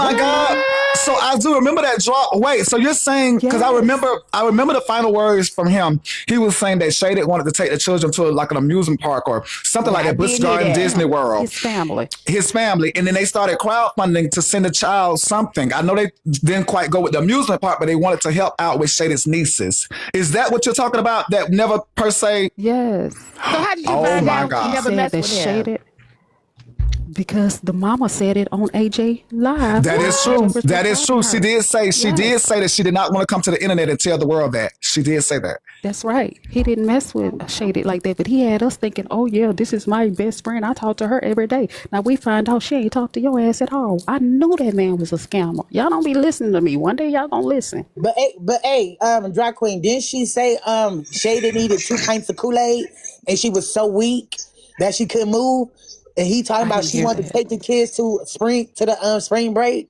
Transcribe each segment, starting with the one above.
my God. So I do remember that drop. Wait, so you're saying, because I remember the final words from him. He was saying that Shaded wanted to take the children to like an amusement park or something like that, Busch Garden, Disney World. His family. And then they started crowdfunding to send a child something. I know they didn't quite go with the amusement park, but they wanted to help out with Shaded's nieces. Is that what you're talking about? That never per se? Yes. So how did you find out you never messed with him? Shaded, because the mama said it on AJ Live. That is true. That is true. She did say that she did not want to come to the internet and tell the world that. She did say that. That's right. He didn't mess with Shaded like that, but he had us thinking, oh yeah, this is my best friend. I talk to her every day. Now we find out she ain't talk to your ass at all. I knew that man was a scammer. Y'all don't be listening to me. One day y'all gonna listen. But hey, Drag Queen, didn't she say Shaded needed 2 pints of Kool-Aid and she was so weak that she couldn't move? And he talking about she wanted to take the kids to the spring break.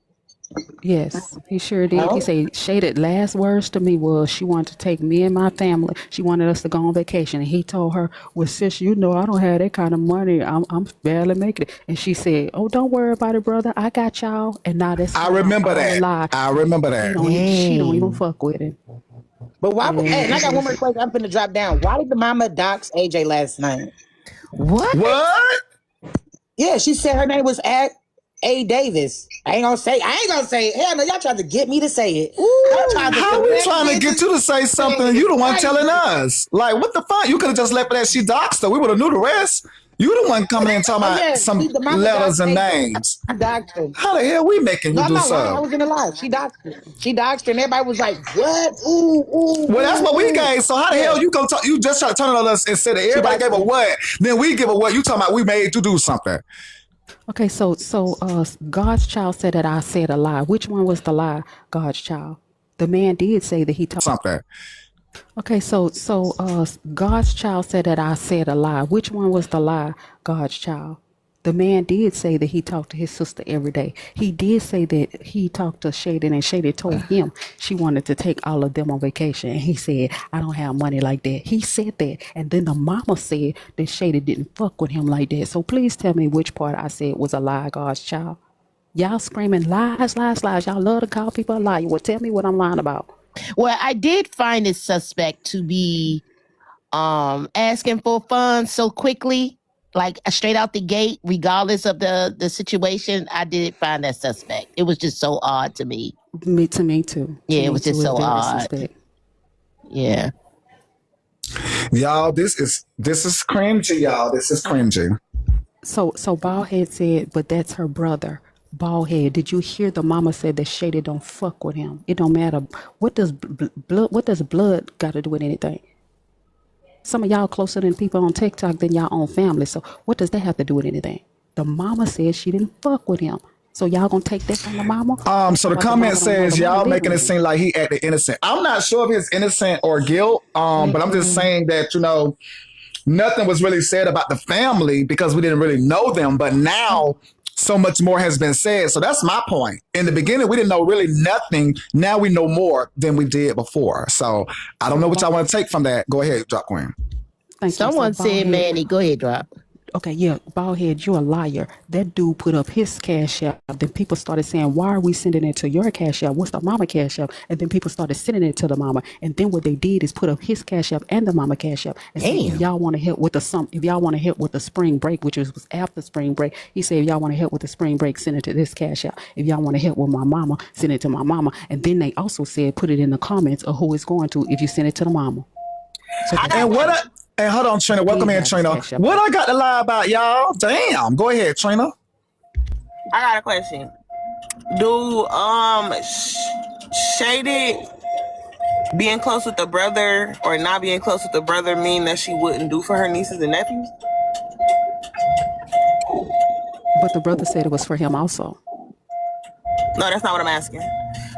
Yes, he sure did. He said Shaded last words to me was she wanted to take me and my family. She wanted us to go on vacation. And he told her, well, sis, you know I don't have that kind of money. I'm barely making it. And she said, oh, don't worry about it, brother. I got y'all. And now that's I remember that. I remember that. She don't even fuck with him. But why? Hey, and I got one more question. I'm finna drop down. Why did the mama dox AJ last night? What? Yeah, she said her name was A. Davis. I ain't gonna say it. Hell no, y'all tried to get me to say it. How are we trying to get you to say something and you the one telling us? Like, what the fuck? You could have just left it as she doxed her. We would have knew the rest. You the one coming in talking about some letters and names. How the hell we making you do something? I was in the live. She doxed her and everybody was like, what? Ooh. Well, that's what we gave. So how the hell you gonna talk? You just try to turn it on us and say that everybody gave a what? Then we give a what? You talking about we made you do something. Okay, so God's child said that I said a lie. Which one was the lie, God's child? The man did say that he talked something. Okay, so God's child said that I said a lie. Which one was the lie, God's child? The man did say that he talked to his sister every day. He did say that he talked to Shaded and Shaded told him she wanted to take all of them on vacation. And he said, I don't have money like that. He said that. And then the mama said that Shaded didn't fuck with him like that. So please tell me which part I said was a lie, God's child. Y'all screaming lies, lies, lies. Y'all love to call people a liar. Well, tell me what I'm lying about. Well, I did find it suspect to be asking for funds so quickly, like straight out the gate, regardless of the situation. I did find that suspect. It was just so odd to me. Me too. Yeah, it was just so odd. Suspect. Yeah. Y'all, this is cringy, y'all. This is cringy. So Baldhead said, but that's her brother. Baldhead, did you hear the mama said that Shady don't fuck with him? It don't matter. What does blood got to do with anything? Some of y'all closer than people on TikTok than y'all own family. So what does that have to do with anything? The mama said she didn't fuck with him. So y'all gonna take that from the mama? So the comment says y'all making it seem like he acted innocent. I'm not sure if it's innocent or guilt. But I'm just saying that, nothing was really said about the family because we didn't really know them. But now so much more has been said. So that's my point. In the beginning, we didn't know really nothing. Now we know more than we did before. So I don't know what y'all want to take from that. Go ahead, Drop Queen. Someone said Manny. Go ahead, Drop. Okay, yeah, Baldhead, you're a liar. That dude put up his cash app. Then people started saying, why are we sending it to your cash app? What's the mama cash app? And then people started sending it to the mama. And then what they did is put up his cash app and the mama cash app. And said, if y'all want to help with the spring break, which was after spring break, he said, if y'all want to help with the spring break, send it to this cash app. If y'all want to help with my mama, send it to my mama. And then they also said, put it in the comments of who it's going to if you send it to the mama. So and hold on, Trina. Welcome in, Trina. What I got to lie about, y'all? Damn. Go ahead, Trina. I got a question. Do Shaded being close with the brother or not being close with the brother mean that she wouldn't do for her nieces and nephews? But the brother said it was for him also. No, that's not what I'm asking.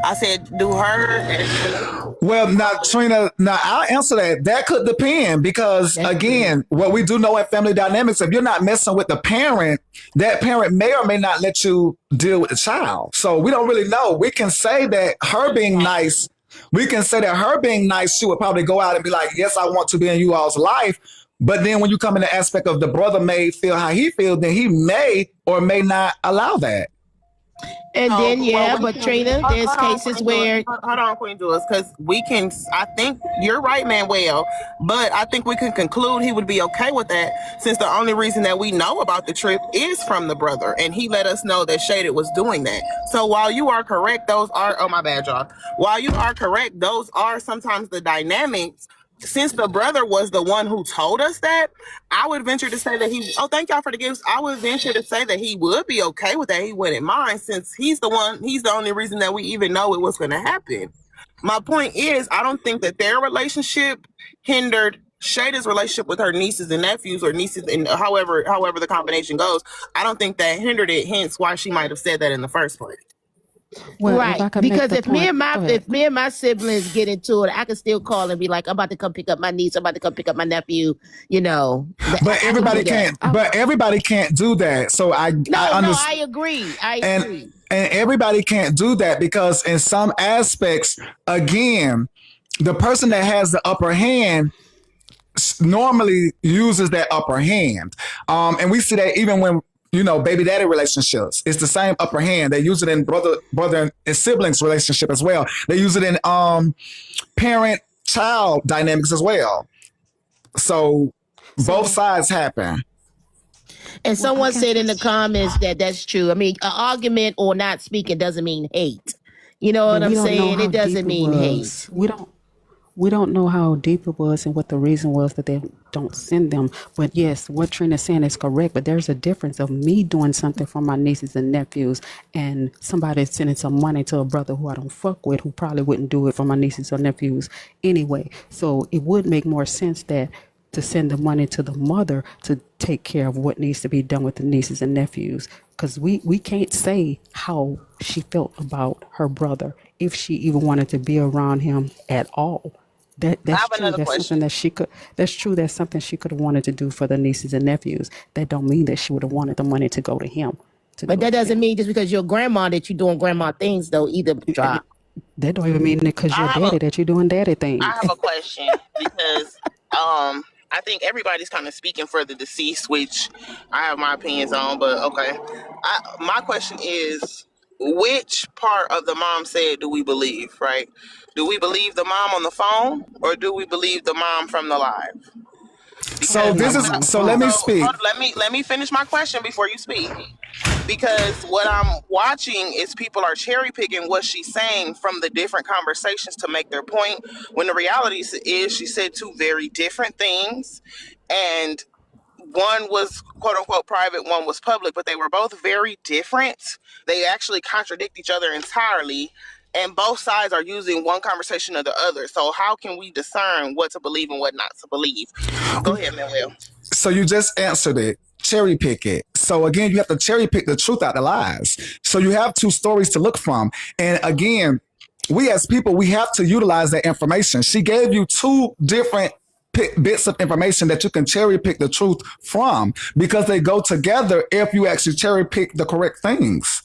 I said, do her... Well, now, Trina, I'll answer that. That could depend because, again, what we do know in family dynamics, if you're not messing with the parent, that parent may or may not let you deal with the child. So we don't really know. We can say that her being nice, she would probably go out and be like, yes, I want to be in you all's life. But then when you come in the aspect of the brother may feel how he feels, then he may or may not allow that. And then Well, we but can. Trina, there's Hold on, cases Queen Jules. where Hold on, Queen Jules, because we can. I think you're right, Manuel. But I think we can conclude he would be okay with that, since the only reason that we know about the trip is from the brother, and he let us know that Shaded was doing that. So while you are correct, those are. Oh my bad, y'all. While you are correct, those are sometimes the dynamics. Since the brother was the one who told us that, I would venture to say that he. Oh, thank y'all for the gifts. I would venture to say that he would be okay with that. He wouldn't mind, since he's the one. He's the only reason that we even know it was going to happen. My point is, I don't think that their relationship hindered Shada's relationship with her nieces and nephews, or nieces, and however the combination goes. I don't think that hindered it. Hence, why she might have said that in the first place. Well, if right, I could make because the if me point, and my go ahead. if me and my siblings get into it, I can still call and be like, I'm about to come pick up my niece, I'm about to come pick up my nephew. You know, But I can everybody do that. can't. But everybody can't do that. So I No, understand. I agree. I and agree. and everybody can't do that, because in some aspects, again, the person that has the upper hand normally uses that upper hand, and we see that even when, baby daddy relationships, it's the same upper hand. They use it in brother and siblings relationship as well. They use it in parent child dynamics as well. So both So, sides happen. And well, I someone can. said in the comments that that's true. I mean, an argument or not speaking doesn't mean hate. You know But what I'm we don't know saying? how It deep doesn't it mean was. hate. We don't know how deep it was and what the reason was that they don't send them. But yes, what Trina's saying is correct. But there's a difference of me doing something for my nieces and nephews and somebody sending some money to a brother who I don't fuck with, who probably wouldn't do it for my nieces or nephews anyway. So it would make more sense that to send the money to the mother to take care of what needs to be done with the nieces and nephews. Because we can't say how she felt about her brother, if she even wanted to be around him at all. I That's have true. another That's something question. that she could. That's true. That's something she could have wanted to do for the nieces and nephews. That don't mean that she would have wanted the money to go to him. To But go that to doesn't him. mean just because you're grandma that you're doing grandma things though either, And drop. that don't even mean that because I you're have a daddy that you're doing daddy I things. have a question, because I think everybody's kind of speaking for the deceased, which I have my opinions on, but okay. My question is, which part of the mom said do we believe, right? Do we believe the mom on the phone, or do we believe the mom from the live? So Because The this mom is on the so let phone. me hold, speak. let me finish my question before you speak. Because what I'm watching is people are cherry picking what she's saying from the different conversations to make their point, when the reality is she said two very different things, and one was quote unquote private, one was public, but they were both very different. They actually contradict each other entirely, and both sides are using one conversation or the other. So how can we discern what to believe and what not to believe? Go ahead, Manuel. So you just answered it. Cherry pick it. So again, you have to cherry pick the truth out the lies. So you have two stories to look from. And again, we as people, we have to utilize that information. She gave you two different bits of information that you can cherry pick the truth from, because they go together if you actually cherry pick the correct things.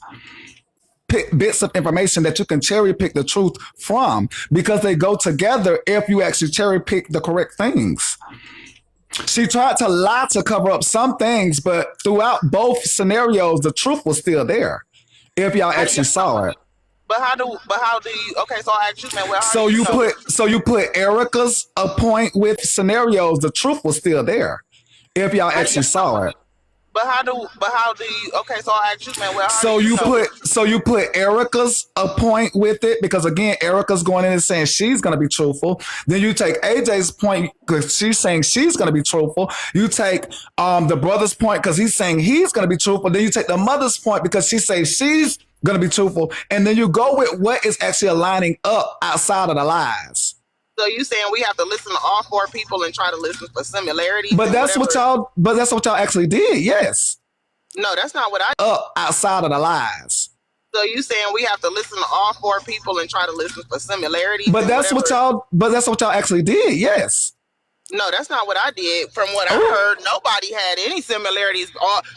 Pick bits of information that you can cherry pick the truth from, because they go together if you actually cherry pick the correct things. She tried to lie to cover up some things, but throughout both scenarios, the truth was still there. If y'all How do you actually know? saw it. But how do you? Okay, so I asked you, Manuel, how do So you you know? put Erica's a point with scenarios, the truth was still there. If y'all How do you? actually saw it. But how do you? Okay, so I asked you, Manuel, how do So you you know? put Erica's a point with it, because again, Erica's going in and saying she's gonna be truthful. Then you take AJ's point because she's saying she's gonna be truthful. You take the brother's point because he's saying he's gonna be truthful. Then you take the mother's point because she says she's gonna be truthful. And then you go with what is actually aligning up outside of the lies. So you saying we have to listen to all four people and try to listen for similarities But and that's what whatever? y'all actually did, yes. No, that's not what I. Up outside of the lies. So you saying we have to listen to all four people and try to listen for similarities But and that's whatever? that's what y'all actually did, yes. No, that's not what I did. From what I Oh. heard, nobody had any similarities.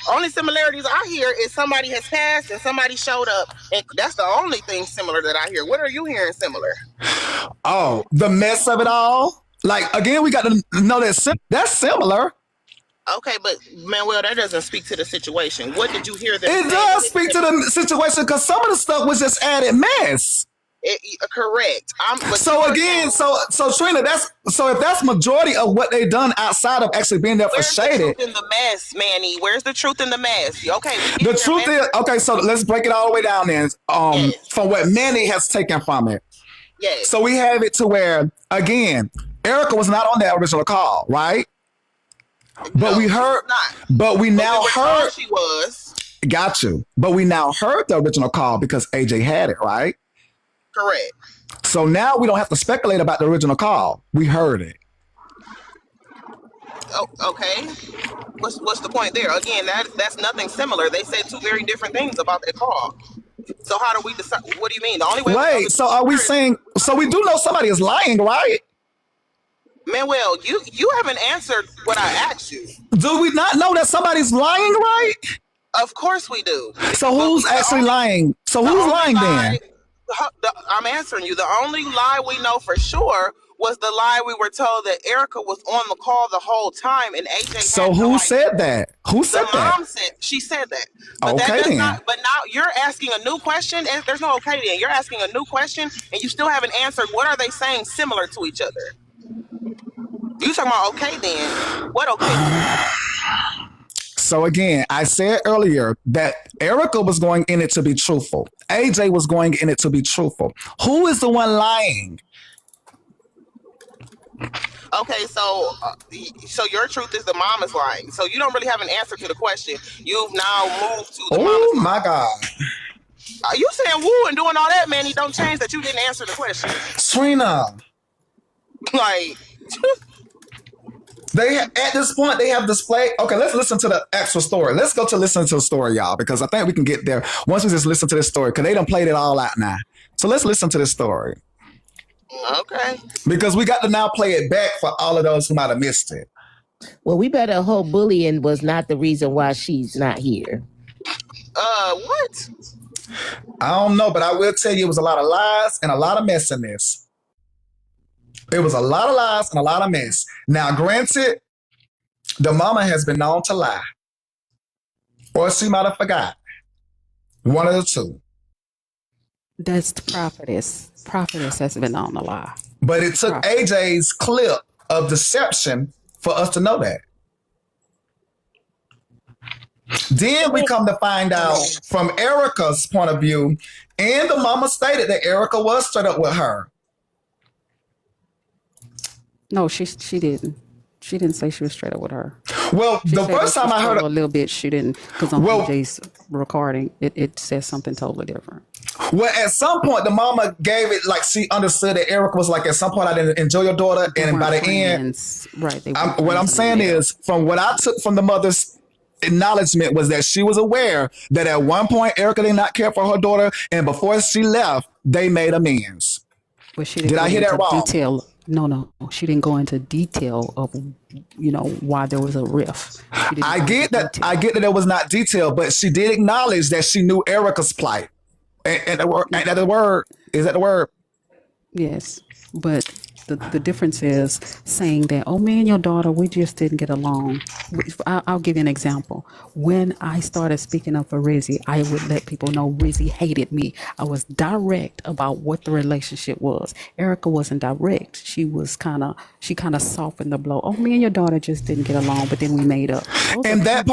Only similarities I hear is somebody has passed and somebody showed up, and that's the only thing similar that I hear. What are you hearing similar? Oh, the mess of it all. Like again, we got to know that that's similar. Okay, but Manuel, that doesn't speak to the situation. What did you hear them It say? does speak to the situation because some of the stuff was just added mess. Correct. But So again, so Trina, if that's majority of what they done outside of actually being there for where's the Shaded. truth in the mess, Manny? Where's the truth in the mess? Okay, we The get truth is, okay, so let's break it all the way down then. Yes. From what Manny has taken from it. Yes. So we have it to where, again, Erica was not on that original call, right? But we heard, but we now heard she was. Got you. But we now heard the original call because AJ had it, right? Correct. So now we don't have to speculate about the original call. We heard it. Oh, okay. What's the point there? Again, that's nothing similar. They said two very different things about that call. So how do we decide? What do you mean? The only way. Wait. So are we saying? So we do know somebody is lying, right? Manuel, you haven't answered what I asked you. Do we not know that somebody's lying, right? Of course we do. So who's actually lying? So who's lying then? I'm answering you. The only lie we know for sure was the lie we were told that Erica was on the call the whole time and AJ. So who said that? Who said that? Mom said she said that. But okay that then. but now you're asking a new question, and there's no okay then. You're asking a new question, and you still haven't answered. What are they saying similar to each other? You talking about okay then? What okay? So again, I said earlier that Erica was going in it to be truthful. AJ was going in it to be truthful. Who is the one lying? Okay, so your truth is the mom is lying. So you don't really have an answer to the question. You've now moved to the mom. Oh my God. Are you saying woo and doing all that, Manny? Don't change that you didn't answer the question. Trina. Like at this point they have displayed. Okay, let's listen to the actual story. Let's go to listen to the story, y'all, because I think we can get there once we just listen to this story because they done played it all out now. So let's listen to this story. Okay. Because we got to now play it back for all of those who might have missed it. Well, we better hope bullying was not the reason why she's not here. What? I don't know, but I will tell you it was a lot of lies and a lot of mess in this. It was a lot of lies and a lot of mess. Now, granted, the mama has been known to lie. Or she might have forgot. One of the two. That's the prophetess. Prophetess has been on the lie. But it took AJ's clip of deception for us to know that. Then we come to find out from Erica's point of view, and the mama stated that Erica was straight up with her. No, she didn't. She didn't say she was straight up with her. Well, the first time I heard a little bit, she didn't, because on AJ's recording, it says something totally different. Well, at some point, the mama gave it like she understood that Erica was like, at some point, I didn't enjoy your daughter, and by the end, right? What I'm saying is, from what I took from the mother's acknowledgement was that she was aware that at one point Erica did not care for her daughter, and before she left, they made amends. But she didn't. Did I hear that wrong? Detail. No. She didn't go into detail of, why there was a rift. I get that it was not detailed, but she did acknowledge that she knew Erica's plight. And the word, is that the word? Yes, but the difference is saying that, oh, me and your daughter, we just didn't get along. I'll give you an example. When I started speaking up for Rizzy, I would let people know Rizzy hated me. I was direct about what the relationship was. Erica wasn't direct. She kind of softened the blow. Oh, me and your daughter just didn't get along, but then we made up. And that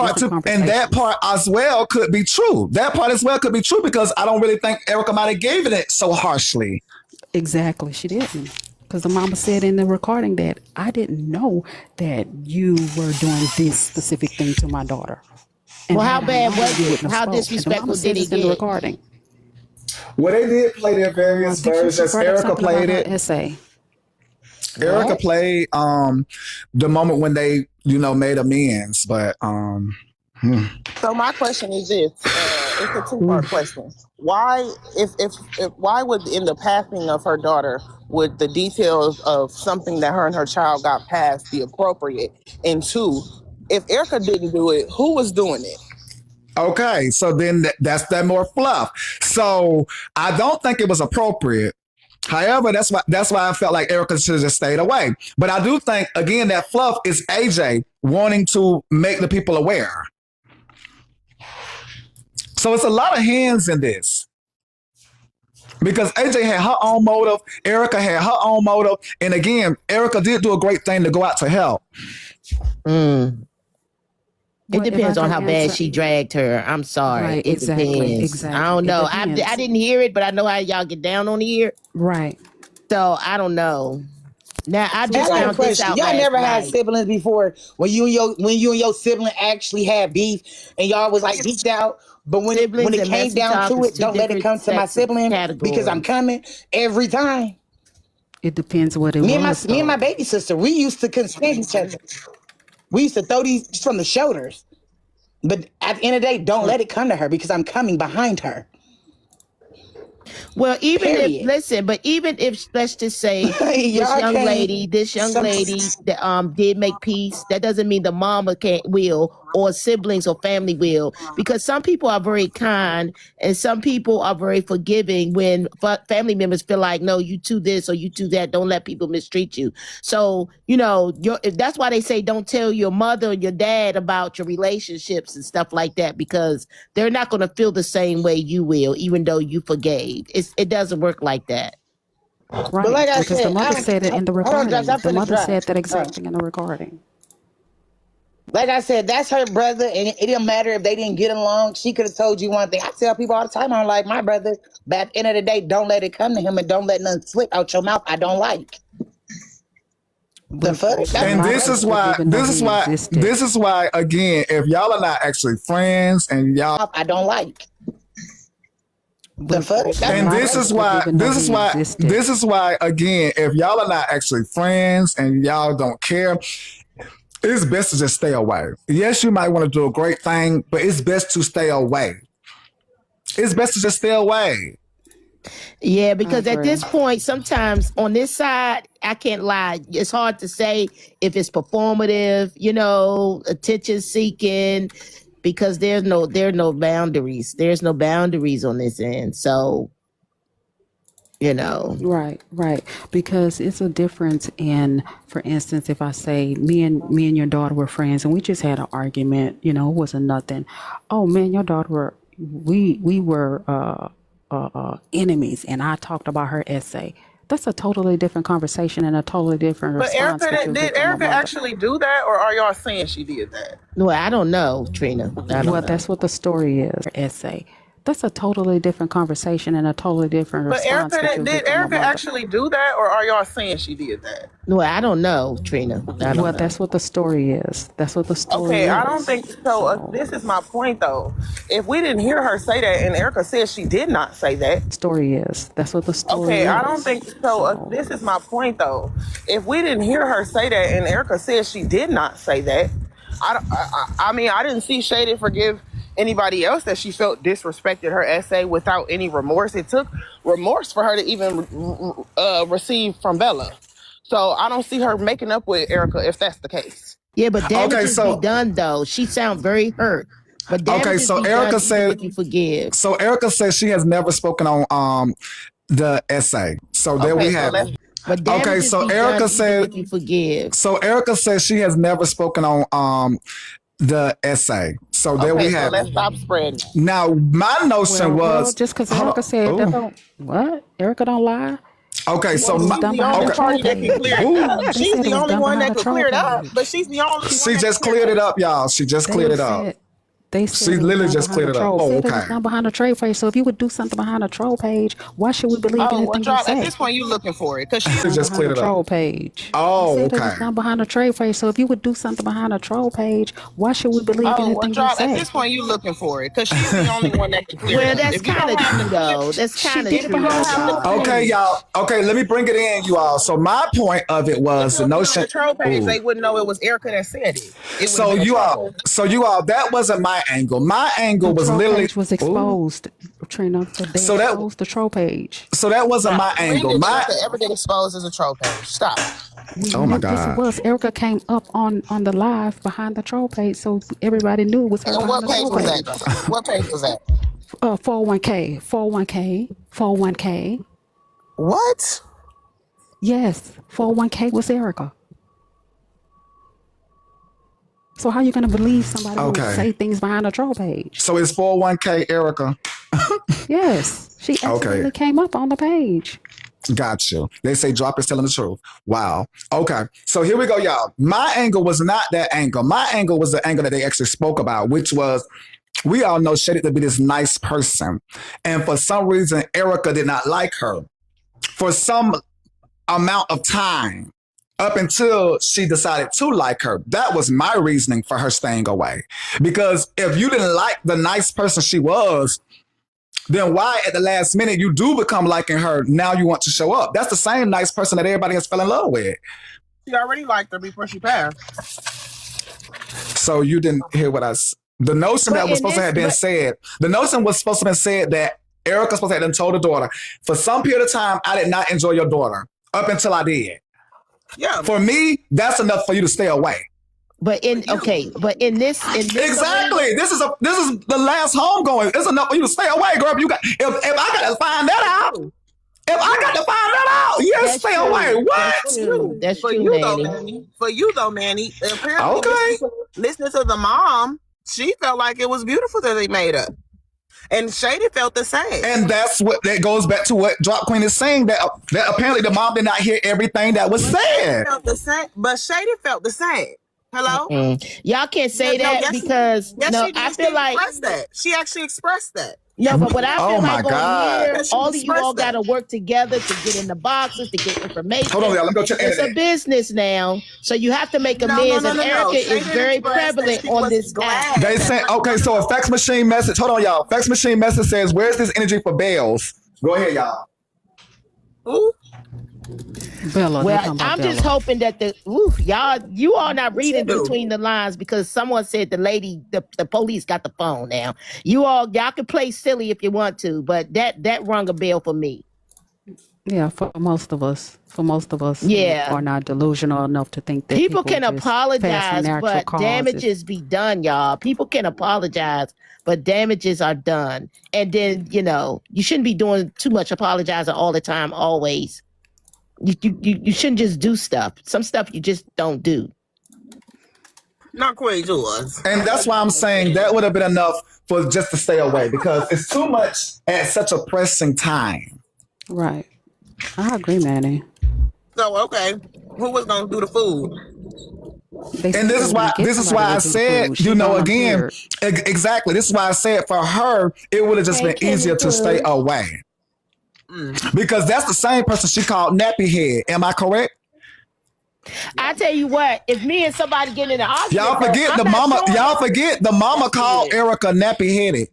part as well could be true. That part as well could be true because I don't really think Erica might have given it so harshly. Exactly, she didn't. Because the mama said in the recording that I didn't know that you were doing this specific thing to my daughter. And well, how bad was it? How disrespectful did he get? In the recording. Well, they did play their various versions. Erica played it. Essay. Erica played the moment when they, made amends. But So my question is this: it's a two-part question. Why, why would in the passing of her daughter would the details of something that her and her child got past be appropriate? And two, if Erica didn't do it, who was doing it? Okay, so then that's that more fluff. So I don't think it was appropriate However, that's why I felt like Erica should have just stayed away. But I do think again that fluff is AJ wanting to make the people aware. So it's a lot of hands in this. Because AJ had her own motive, Erica had her own motive, and again, Erica did do a great thing to go out to help. It depends on how bad she dragged her. I'm sorry. Right, it depends. exactly. I don't know. I didn't hear it, but I know how y'all get down on here. Right. So I don't know. Now I just I got a found this question. out. Y'all never had night. siblings before when you and your sibling actually had beef and y'all was like beefed out. But when Siblings it and came messy down talk to is it, two don't let it different come to my sets of sibling because I'm categories. coming every time. It depends what it Me was. and my baby sister, we used to consent each other. We used to throw these from the shoulders. But at the end of the day, don't let it come to her because I'm coming behind her. Well, even Period. if listen, but even if let's just say this Y'all young can't- lady that did make peace, that doesn't mean the mama can't will or siblings or family will, because some people are very kind and some people are very forgiving when family members feel like, no, you do this or you do that, don't let people mistreat you. So that's why they say don't tell your mother or your dad about your relationships and stuff like that, because they're not going to feel the same way you will, even though you forgave. It doesn't work like that. Right. But like I Because said, the mother said it in the hold on, recording. Josh, I'm The finna mother drive. said that exact thing in the recording. Like I said, that's her brother, and it didn't matter if they didn't get along. She could have told you one thing. I tell people all the time, I'm like, my brother, but at the end of the day, don't let it come to him and don't let nothing slip out your mouth I don't like. The fuck? And this is why again, if y'all are not actually friends and y'all I don't like. The fuck? and this is why again, if y'all are not actually friends and y'all don't care, it's best to just stay away. Yes, you might want to do a great thing, but it's best to stay away. It's best to just stay away. Yeah, because at this point, sometimes on this side, I can't lie. It's hard to say if it's performative, attention seeking, because there are no boundaries. There's no boundaries on this end. So, Right. Because it's a difference in, for instance, if I say me and your daughter were friends and we just had an argument, it wasn't nothing. Oh man, your daughter we were enemies, and I talked about her essay. That's a totally different conversation and a totally different But response. Did Erica actually do that, or are y'all saying she did that? Well, I don't know, Trina. That's what the story is. Essay. That's a totally different conversation and a totally different response. But did Erica actually do that, or are y'all saying she did that? Well, I don't know, Trina. That's what the story is. That's what the story is. Okay, I don't think so. This is my point, though. If we didn't hear her say that, and Erica says she did not say that. Story is. That's what the story is. Okay, I don't think so. This is my point, though. If we didn't hear her say that, and Erica says she did not say that, I mean, I didn't see Shady forgive anybody else that she felt disrespected her essay without any remorse. It took remorse for her to even receive from Bella. So I don't see her making up with Erica if that's the case. Yeah, but damages be done though. She sound very hurt. But so Erica said if you forgive. So Erica says she has never spoken on the essay. So there we have it. But so Erica said if you forgive. So Erica says she has never spoken on the essay. So there we have let's stop spreading. Now my notion was just because Erica said that don't what? Erica don't lie. Okay, so she's the only party that can clear it up. She's the only one that could clear it up, but she's the only one. She just cleared it up, y'all. She just cleared it up. They she literally just cleared it up. Oh, okay. It's not behind a troll page. So if you would do something behind a troll page, why should we believe anything you say? At this point, you looking for it because she just cleared it up. Troll page. Oh, okay. It's not behind a troll page. So if you would do something behind a troll page, why should we believe anything you say? At this point, you looking for it because she's the only one that can clear it up. Well, that's kind of true though. That's kind of true. Okay, y'all. Okay, let me bring it in, you all. So my point of it was the notion. The troll page, they wouldn't know it was Erica that said it. So you all, that wasn't my angle. My angle was literally was exposed, Trina. So that was the troll page. So that wasn't my angle. My ever get exposed as a troll page. Stop. Oh my God! Yes, it was. Erica came up on the live behind the troll page, so everybody knew it was her. And what page was that? What page was that? 401k. What? Yes, 401k was Erica. So how you gonna believe somebody who Okay. say things behind a troll page? So it's 401k Erica. Yes, she absolutely Okay. came up on the page. Got you. They say drop is telling the truth. Wow. Okay. So here we go, y'all. My angle was not that angle. My angle was the angle that they actually spoke about, which was we all know Shady to be this nice person. And for some reason, Erica did not like her for some amount of time up until she decided to like her. That was my reasoning for her staying away. Because if you didn't like the nice person she was, then why at the last minute you do become liking her, now you want to show up? That's the same nice person that everybody has fell in love with. She already liked her before she passed. So you didn't hear what the notion that was supposed to have been said. The notion was supposed to have been said that Erica's supposed to have told the daughter, for some period of time, I did not enjoy your daughter up until I did. Yeah. For me, that's enough for you to stay away. But in this Exactly. This is the last homegoing. It's enough for you to stay away, girl. If I gotta find that out. Yes, stay true. away. What? That's For true, you Manny. though, Manny. For you though, Manny. Apparently, Okay. listening to the mom, she felt like it was beautiful that they made up. And Shady felt the same. And that goes back to what Drop Queen is saying, that apparently the mom did not hear everything that was said. Felt the same, but Shady felt the same. Hello? Y'all can't say that because I feel like she actually expressed that. No, but what I feel Oh my like God. on here, all of you all got to work together to get in the boxes, to get information. Hold on, y'all. Let me go check It's a business now, so you have to make amends. And Erica is very prevalent on this app. They say, okay, so a fax machine message. Hold on, y'all. Fax machine message says, where's this energy for bells? Go ahead, y'all. Who? Bella. Well, I'm just hoping that you all not reading between the lines, because someone said the police got the phone now. Y'all can play silly if you want to, but that rung a bell for me. Yeah, for most of us. Yeah. Who are not delusional enough to think that people can just apologize, but causes. damages be done, y'all. People can apologize, but damages are done. And then, you shouldn't be doing too much apologizing all the time, always. You shouldn't just do stuff. Some stuff you just don't do. Not quite yours. And that's why I'm saying that would have been enough for just to stay away, because it's too much at such a pressing time. Right. I agree, Manny. So, okay, who was going to do the food? And this is why I said, again, exactly. This is why I said for her, it would have just been easier to stay away. Because that's the same person she called nappy head. Am I correct? I tell you what, if me and somebody get in an argument, y'all forget the mama called Erica nappy headed.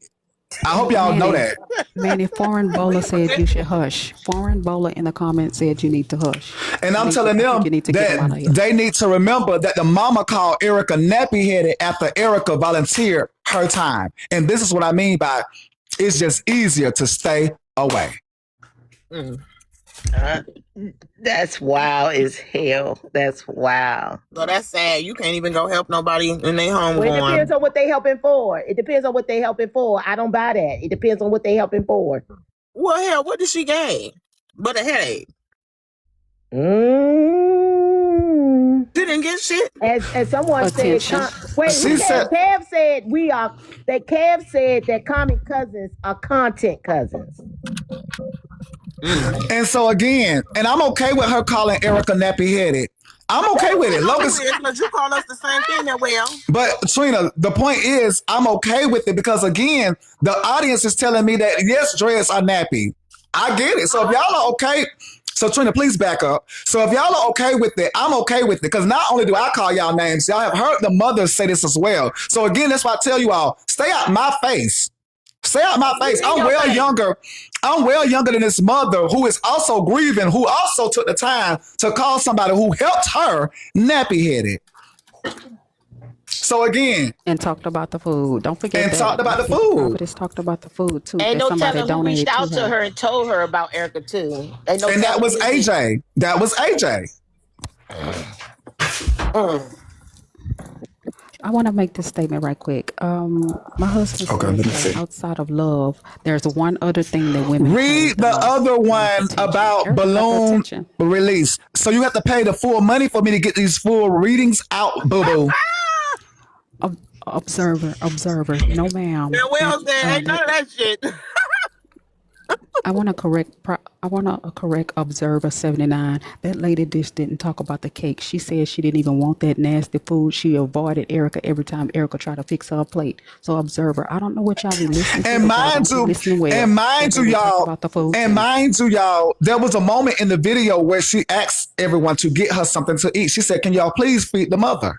I hope y'all know that. Manny, Foreign Bowler said you should hush. Foreign Bowler in the comments said you need to hush. And I'm telling them that they need to remember that the mama called Erica nappy headed after Erica volunteered her time. And this is what I mean by it's just easier to stay away. That's wild as hell. That's wild. So that's sad. You can't even go help nobody in their home. Well, it depends on what they helping for. I don't buy that. It depends on what they helping for. Well, hell, what did she gain? But a headache. She didn't get shit. As someone Attention. said, Kev said that comic cousins are content cousins. And so again, and I'm okay with her calling Erica nappy headed. I'm okay with it. Long as you call us the same thing that well. But Trina, the point is, I'm okay with it because again, the audience is telling me that yes, dreads are nappy. I get it. So if y'all are okay, so Trina, please back up. So if y'all are okay with it, I'm okay with it, because not only do I call y'all names, y'all have heard the mothers say this as well. So again, that's why I tell you all, stay out my face. Stay out my face. I'm well younger than this mother who is also grieving, who also took the time to call somebody who helped her nappy-headed. So again. And talked about the food. Don't forget and that. talked about the food. Just talked about the food too. Ain't no telling who reached out to her and told her about Erica too. And that was AJ. That was AJ. I want to make this statement right quick. My husband Okay, let me says see. that outside of love, there's one other thing that women Read crave the the most, other and one that's attention. about Erica got the balloon attention. release. So you have to pay the full money for me to get these full readings out, boo boo. Observer. No, ma'am. Yeah, well, there ain't none of that shit. I want to correct Observer 79. That lady just didn't talk about the cake. She said she didn't even want that nasty food. She avoided Erica every time Erica tried to fix her a plate. So Observer, I don't know what y'all be listening to. And mind you, y'all, there was a moment in the video where she asked everyone to get her something to eat. She said, "Can y'all please feed the mother?"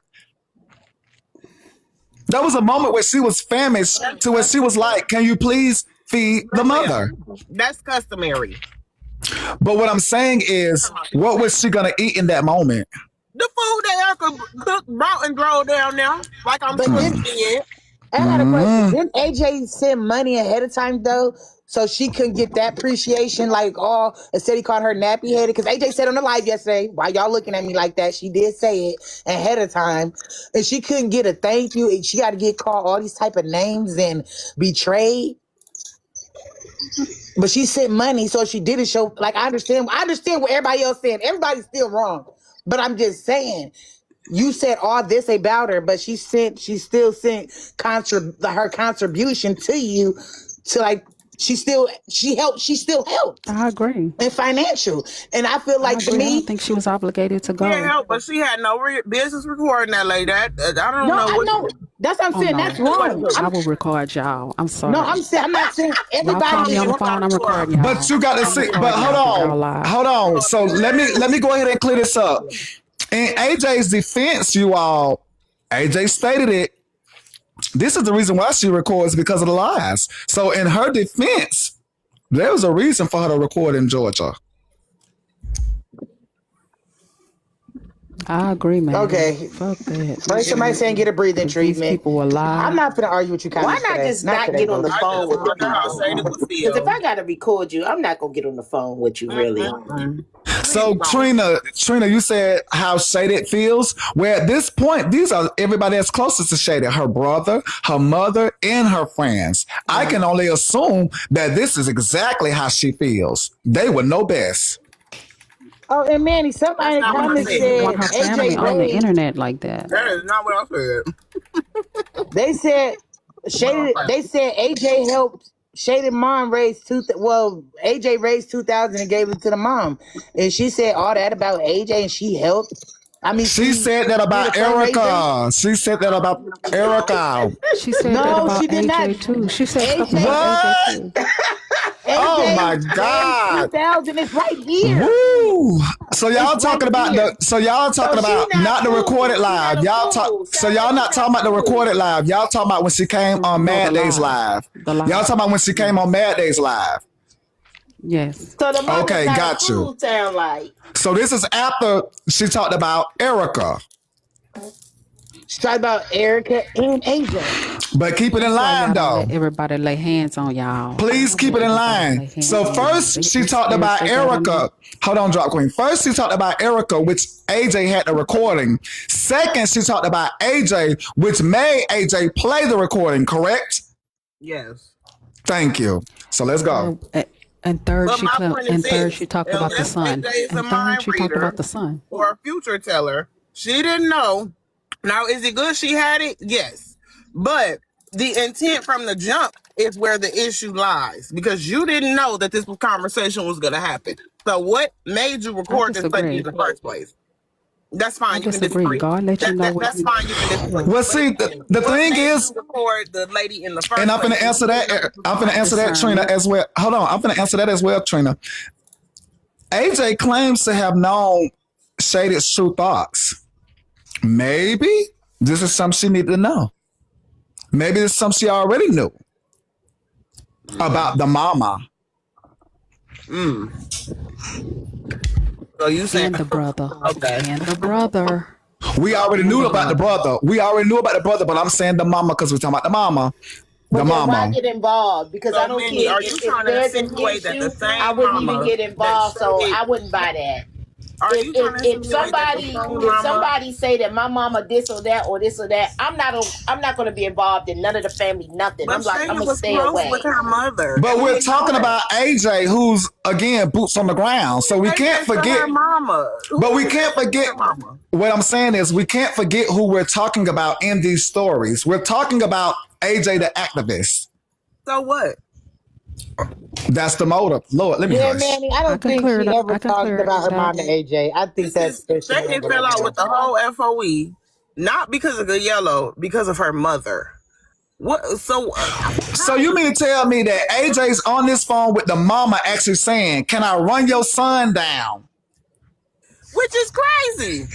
There was a moment where she was famished to where she was like, "Can you please feed the mother?" That's customary. But what I'm saying is, what was she gonna eat in that moment? The food that Erica cooked, brought, and drove down there, like I'm sure she did. I got a question. Didn't AJ send money ahead of time though, so she couldn't get that appreciation? Like, instead he called her nappy headed because AJ said on the live yesterday. Why y'all looking at me like that? She did say it ahead of time, and she couldn't get a thank you. And she got to get called all these type of names and betrayed. But she sent money, so she didn't show. Like, I understand what everybody else saying. Everybody's still wrong, but I'm just saying. You said all this about her, but she still sent her contribution to you to like she still helped. I agree. And financial. And I feel like to I me, don't think she was obligated to go. She help, but she had no business recording that lady. I don't know. I know. That's what I'm saying. No. That's wrong. I will record y'all. I'm sorry. No, I'm not saying Y'all call everybody me is on the phone. I'm recording y'all. But you got to see. But hold on. So let me go ahead and clear this up. In AJ's defense, you all, AJ stated it. This is the reason why she records because of the lies. So in her defense, there was a reason for her to record in Georgia. I agree, man. Okay. Fuck that. First, somebody saying get a breathing treatment. These people will lie. I'm not gonna argue with you, Why not just not get on the phone with the people? Because if I gotta record you, I'm not gonna get on the phone with you, really. So Trina, you said how Shaded feels. Where at this point, these are everybody that's closest to Shaded: her brother, her mother, and her friends. I can only assume that this is exactly how she feels. They would know best. Oh, and Manny, somebody in the comments said Want her family AJ on the Ray. internet like that. That is not what I said. They said AJ helped Shaded mom raise AJ raised 2,000 and gave it to the mom. And she said all that about AJ and she helped. I mean, She said that about Erica. She said that about Erica. She said that about AJ too. She said stuff about AJ too. Oh my God! 2,000 is right here. Woo! So y'all It's talking right about here. not the recorded live. Y'all not talking about the recorded live. Y'all talking about when she came on Mad Days Live. Y'all talking about when she came on Mad Days Live. Yes. So the mother Okay, got you. sound like. So this is after she talked about Erica. She talked about Erica and AJ. But keep it in line though. Let everybody lay hands on y'all. Please keep it in line. So first she talked about Erica. Hold on, Drop Queen. First she talked about Erica, which AJ had the recording. Second, she talked about AJ, which made AJ play the recording, correct? Yes. Thank you. So let's go. And third, But she my point is this, she talked about the unless son. AJ is a And mind third, she talked reader about the son. or a future teller. She didn't know. Now, is it good she had it? Yes. But the intent from the jump is where the issue lies because you didn't know that this conversation was going to happen. So what made you record this thing in the first place? That's fine. You can disagree. God let you know. That's fine. You can disagree. Well, see, the thing is, record the lady in the first and I'm going to answer that. I'm going to answer that, Trina, as well. Hold on. I'm going to answer that as well, Trina. AJ claims to have known Shaded's true thoughts. Maybe this is something she needed to know. Maybe it's something she already knew about the mama. So you saying And the brother. Okay. And the brother. We already knew about the brother. But I'm saying the mama because we're talking about the mama. The But then why mama. get involved? Because So, I don't Manny, care are you if trying to there's an insinuate that issue. the same I wouldn't mama even get involved, that so showed- I wouldn't buy that. Are you trying to if insinuate that the phone mama? somebody say that my mama this or that, I'm not going to be involved in none of the family nothing. But I'm like, Shayna I'm gonna was stay close away. with her mother. But we're talking about AJ, who's again boots on the ground. So we can't forget her mama. But we can't forget. What I'm saying is, we can't forget who we're talking about in these stories. We're talking about AJ the activist. So what? That's the motive. Lord, let me Yeah, hush. Manny, I don't think she ever talked about her mom and AJ. I think that's Shayna fell out with the whole FOE, not because of the yellow, because of her mother. What? So you mean to tell me that AJ's on this phone with the mama actually saying, "Can I run your son down?" Which is crazy.